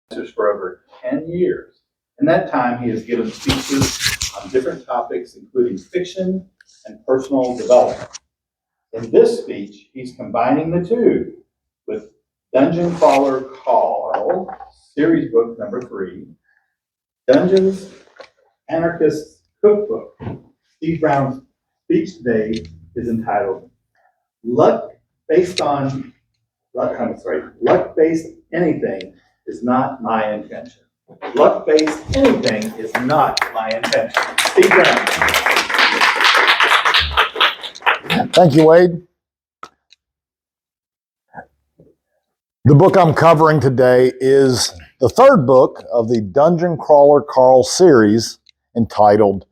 for over 10 years. In that time, he has given speeches on different topics, including fiction and personal development. In this speech, he's combining the two with Dungeon Crawler Carl, series book number 3, Dungeons, Anarchist, Cookbook. Steve Brown's speech today is entitled Luck-Based Anything is Not My Intention. Luck-based anything is not my intention. Steve Brown. Thank you, Wade. The book I'm covering today is the third book of the Dungeon Crawler Carl series entitled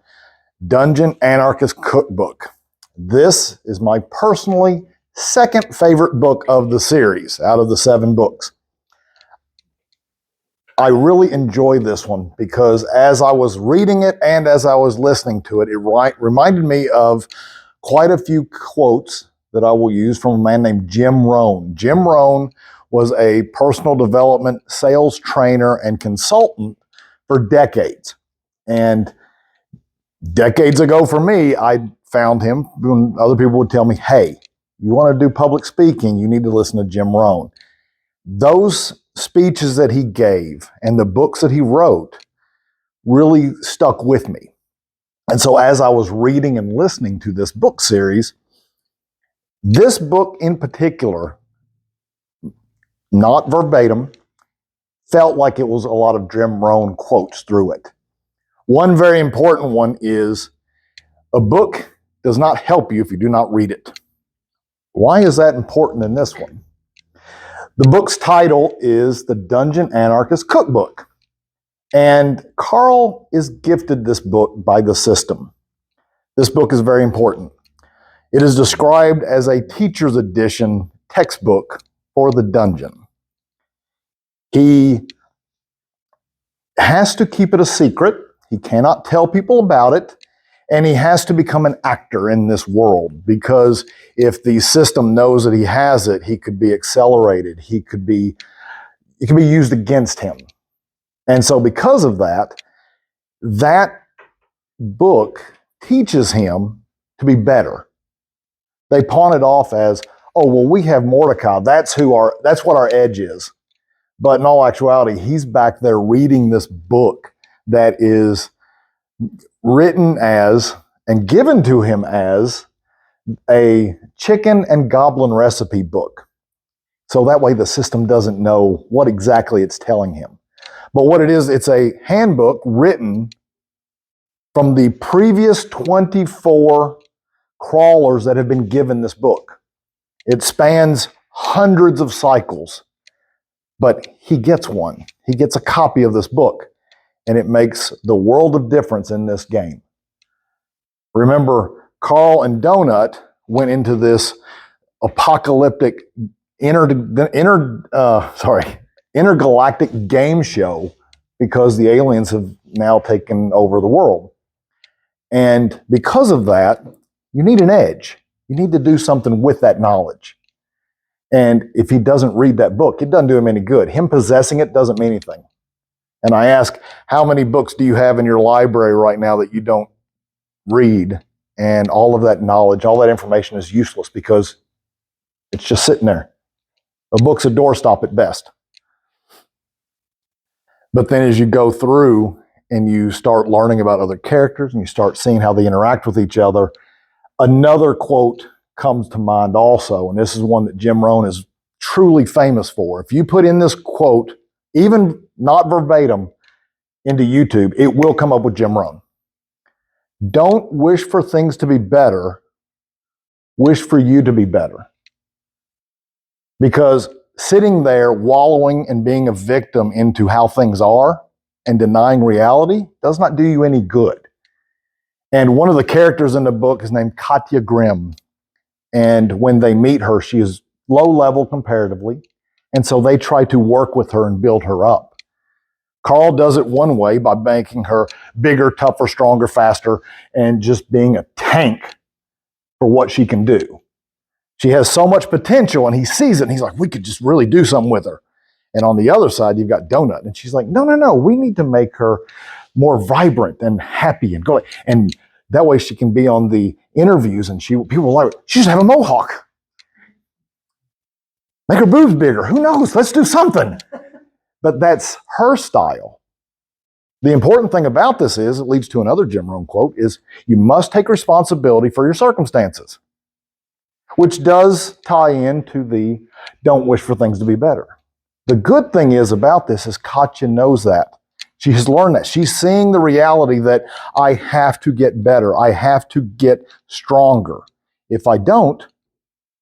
Dungeon Anarchist Cookbook. This is my personally second favorite book of the series out of the 7 books. I really enjoy this one because as I was reading it and as I was listening to it, it reminded me of quite a few quotes that I will use from a man named Jim Rohn. Jim Rohn was a personal development sales trainer and consultant for decades. And decades ago for me, I found him when other people would tell me, hey, you want to do public speaking, you need to listen to Jim Rohn. Those speeches that he gave and the books that he wrote really stuck with me. And so as I was reading and listening to this book series, this book in particular, not verbatim, felt like it was a lot of Jim Rohn quotes through it. One very important one is, a book does not help you if you do not read it. Why is that important in this one? The book's title is The Dungeon Anarchist Cookbook. And Carl is gifted this book by the system. This book is very important. It is described as a teacher's edition textbook for the dungeon. He has to keep it a secret. He cannot tell people about it. And he has to become an actor in this world, because if the system knows that he has it, he could be accelerated. It could be used against him. And so because of that, that book teaches him to be better. They pawn it off as, oh, well, we have Mordecai. That's what our edge is. But in all actuality, he's back there reading this book that is written as and given to him as a chicken and goblin recipe book. So that way the system doesn't know what exactly it's telling him. But what it is, it's a handbook written from the previous 24 crawlers that have been given this book. It spans hundreds of cycles, but he gets one. He gets a copy of this book. And it makes the world of difference in this game. Remember, Carl and Donut went into this apocalyptic intergalactic game show because the aliens have now taken over the world. And because of that, you need an edge. You need to do something with that knowledge. And if he doesn't read that book, it doesn't do him any good. Him possessing it doesn't mean anything. And I ask, how many books do you have in your library right now that you don't read? And all of that knowledge, all that information is useless because it's just sitting there. A book's a doorstop at best. But then as you go through and you start learning about other characters and you start seeing how they interact with each other, another quote comes to mind also. And this is one that Jim Rohn is truly famous for. If you put in this quote, even not verbatim, into YouTube, it will come up with Jim Rohn. Don't wish for things to be better. Wish for you to be better. Because sitting there wallowing and being a victim into how things are and denying reality does not do you any good. And one of the characters in the book is named Katya Grimm. And when they meet her, she is low level comparatively. And so they try to work with her and build her up. Carl does it one way by making her bigger, tougher, stronger, faster, and just being a tank for what she can do. She has so much potential and he sees it and he's like, we could just really do something with her. And on the other side, you've got Donut. And she's like, no, we need to make her more vibrant and happy and go. And that way she can be on the interviews and people are like, she should have a mohawk. Make her boobs bigger. Who knows? Let's do something. But that's her style. The important thing about this is, it leads to another Jim Rohn quote, is you must take responsibility for your circumstances, which does tie into the don't wish for things to be better. The good thing is about this is Katya knows that. She has learned that. She's seeing the reality that I have to get better. I have to get stronger. If I don't,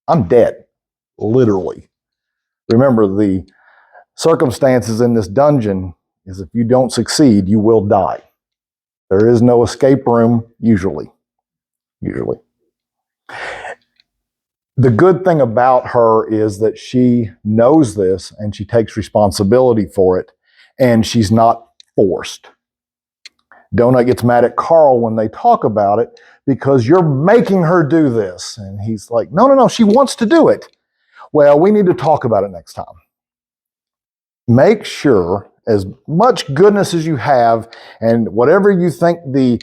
I'm dead, literally. Remember, the circumstances in this dungeon is if you don't succeed, you will die. There is no escape room, usually. The good thing about her is that she knows this and she takes responsibility for it, and she's not forced. Donut gets mad at Carl when they talk about it because you're making her do this. And he's like, no, she wants to do it. Well, we need to talk about it next time. Make sure as much goodness as you have and whatever you think the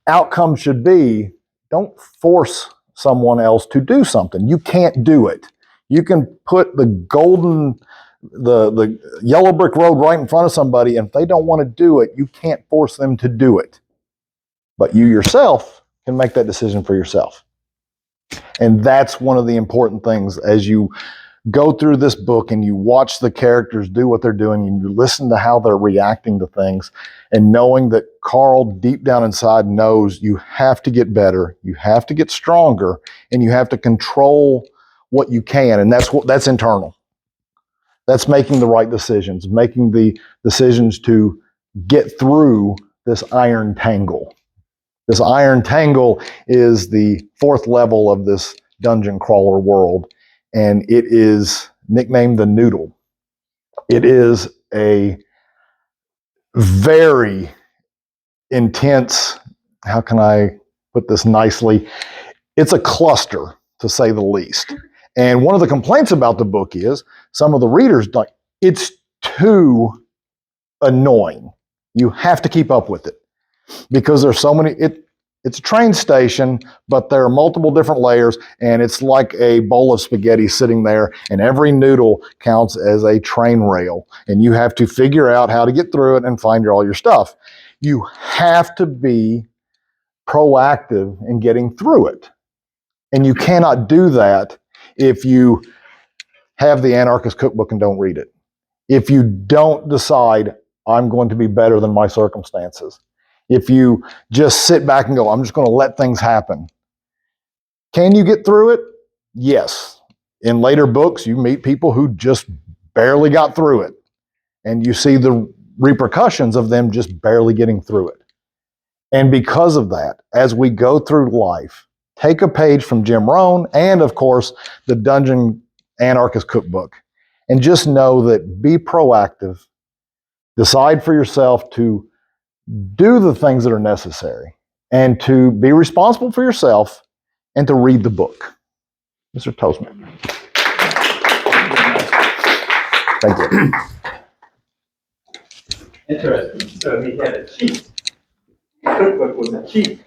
outcome should be, don't force someone else to do something. You can't do it. You can put the yellow brick road right in front of somebody, and if they don't want to do it, you can't force them to do it. But you yourself can make that decision for yourself. And that's one of the important things as you go through this book and you watch the characters do what they're doing and you listen to how they're reacting to things, and knowing that Carl deep down inside knows you have to get better, you have to get stronger, and you have to control what you can. And that's internal. That's making the right decisions, making the decisions to get through this iron tangle. This iron tangle is the 4th level of this dungeon crawler world, and it is nicknamed the Noodle. It is a very intense, how can I put this nicely? It's a cluster, to say the least. And one of the complaints about the book is some of the readers like, it's too annoying. You have to keep up with it because there's so many. It's a train station, but there are multiple different layers, and it's like a bowl of spaghetti sitting there, and every noodle counts as a train rail, and you have to figure out how to get through it and find all your stuff. You have to be proactive in getting through it, and you cannot do that if you have the Anarchist Cookbook and don't read it. If you don't decide, I'm going to be better than my circumstances. If you just sit back and go, I'm just going to let things happen. Can you get through it? Yes. In later books, you meet people who just barely got through it. And you see the repercussions of them just barely getting through it. And because of that, as we go through life, take a page from Jim Rohn and, of course, the Dungeon Anarchist Cookbook. And just know that be proactive. Decide for yourself to do the things that are necessary and to be responsible for yourself and to read the book. Mr. Toastman. Thank you. Interesting. So he had a cheat. The cookbook was a cheat.